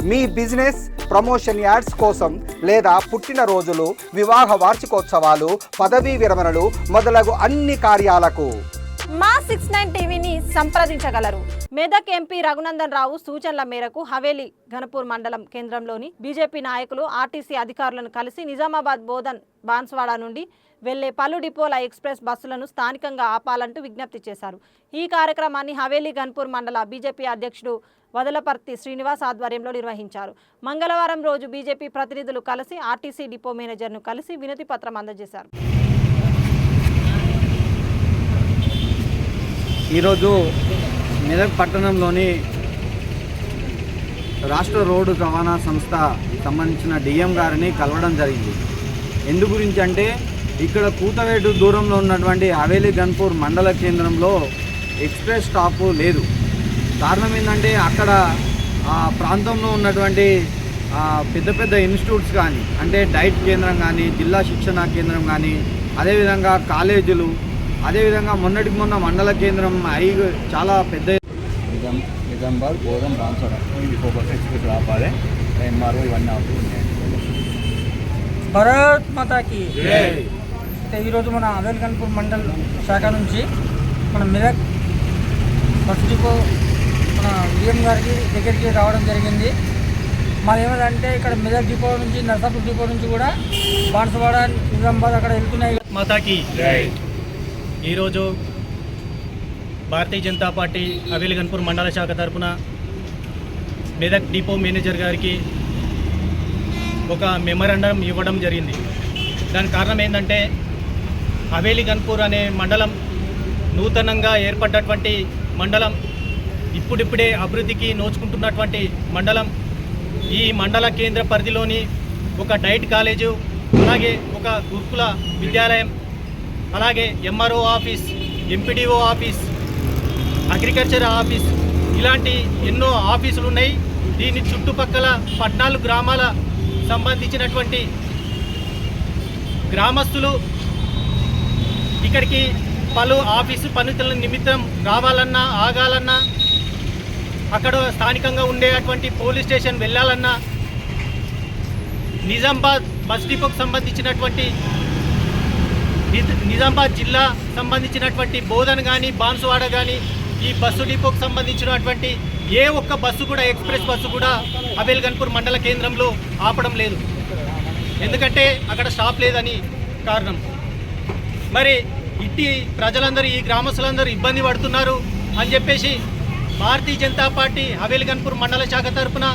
మీ business promotion ads కోసం లేదా పుట్టినరోజులు, వివాహ వార్షికోత్సవాలు, పదవీ విరమణలు మొదలగు అన్ని కార్యాలకు మా 69 టీవీని సంప్రదించగలరు. మెదక్ ఎంపీ రఘునందన్ రావు సూచనల మేరకు హవేలీ ఘనపూర్ మండలం కేంద్రంలోని బీజేపీ నాయకులు ఆర్టీసీ అధికారులను కలిసి నిజామాబాద్, బోధన్, బాన్స్వాడ నుండి వెళ్లే పలు డిపోల ఎక్స్ప్రెస్ బస్సులను స్థానికంగా ఆపాలంటూ విజ్ఞప్తి చేశారు. ఈ కార్యక్రమాన్ని హవేలీ ఘనపూర్ మండల బీజేపీ అధ్యక్షుడు వదలపర్తి శ్రీనివాస్ ఆధ్వర్యంలో నిర్వహించారు. మంగళవారం రోజు బీజేపీ ప్రతినిధులు కలిసి ఆర్టీసీ డిపో మేనేజర్ను కలిసి వినతి పత్రం అందజేశారు. ఈరోజు మెదక్ పట్టణంలోని రాష్ట్ర రోడ్డు రవాణా సంస్థ సంబంధించిన డిఎం గారిని కలవడం జరిగింది. ఎందు గురించి అంటే ఇక్కడ కూతవేటు దూరంలో ఉన్నటువంటి హవేలీ గన్పూర్ మండల కేంద్రంలో ఎక్స్ప్రెస్ స్టాప్ లేదు. కారణం ఏంటంటే అక్కడ ఆ ప్రాంతంలో ఉన్నటువంటి పెద్ద పెద్ద ఇన్స్టిట్యూట్స్ కానీ, అంటే డైట్ కేంద్రం కానీ, జిల్లా శిక్షణ కేంద్రం కానీ, అదేవిధంగా కాలేజీలు, అదేవిధంగా మొన్నటికి మొన్న మండల కేంద్రం చాలా పెద్ద నిజామాబాద్, బోధన్, బాన్స్వాడ ఎక్స్ప్రెస్ ఆపాలి. ఎంఆర్ఓ ఇవన్నీ అవుతున్నాయి. భారత్ మాతాకి ఈరోజు మన హవేలీ గన్పూర్ మండల్ శాఖ నుంచి మన మెదక్ బస్ డిపో మన డిఎం గారికి దగ్గరికి రావడం జరిగింది. మాది ఏమంటే ఇక్కడ మెదక్ డిపో నుంచి, నర్సాపూర్ డిపో నుంచి కూడా బాన్స్వాడ, నిజామాబాద్ అక్కడ వెళ్తున్నాయి. మాతాకి ఈరోజు భారతీయ జనతా పార్టీ హవేలీ గన్పూర్ మండల శాఖ తరఫున మెదక్ డిపో మేనేజర్ గారికి ఒక మెమరాండం ఇవ్వడం జరిగింది. దానికి కారణం ఏంటంటే హవేలీ గన్పూర్ అనే మండలం నూతనంగా ఏర్పడ్డటువంటి మండలం, ఇప్పుడిప్పుడే అభివృద్ధికి నోచుకుంటున్నటువంటి మండలం. ఈ మండల కేంద్ర పరిధిలోని ఒక డైట్ కాలేజు, అలాగే ఒక గురుకుల విద్యాలయం, అలాగే MRO office, MPDO office, agriculture office, ఇలాంటి ఎన్నో ఆఫీసులు ఉన్నాయి. దీని చుట్టుపక్కల 14 గ్రామాల సంబంధించినటువంటి గ్రామస్తులు ఇక్కడికి పలు ఆఫీసు పనుల నిమిత్తం రావాలన్నా, ఆగాలన్నా, అక్కడ స్థానికంగా ఉండేటువంటి పోలీస్ స్టేషన్ వెళ్ళాలన్నా, నిజామాబాద్ బస్ డిపోకు సంబంధించినటువంటి నిజామాబాద్ జిల్లా సంబంధించినటువంటి బోధన్ కానీ, బాన్స్వాడ కానీ, ఈ బస్సు డిపోకు సంబంధించినటువంటి ఏ ఒక్క బస్సు కూడా, ఎక్స్ప్రెస్ బస్సు కూడా హవేలీ గన్పూర్ మండల కేంద్రంలో ఆపడం లేదు. ఎందుకంటే అక్కడ స్టాప్ లేదని కారణం. మరి ఇట్టి ప్రజలందరూ, ఈ గ్రామస్తులందరూ ఇబ్బంది పడుతున్నారు అని చెప్పేసి భారతీయ జనతా పార్టీ హవేలీ గన్పూర్ మండల శాఖ తరఫున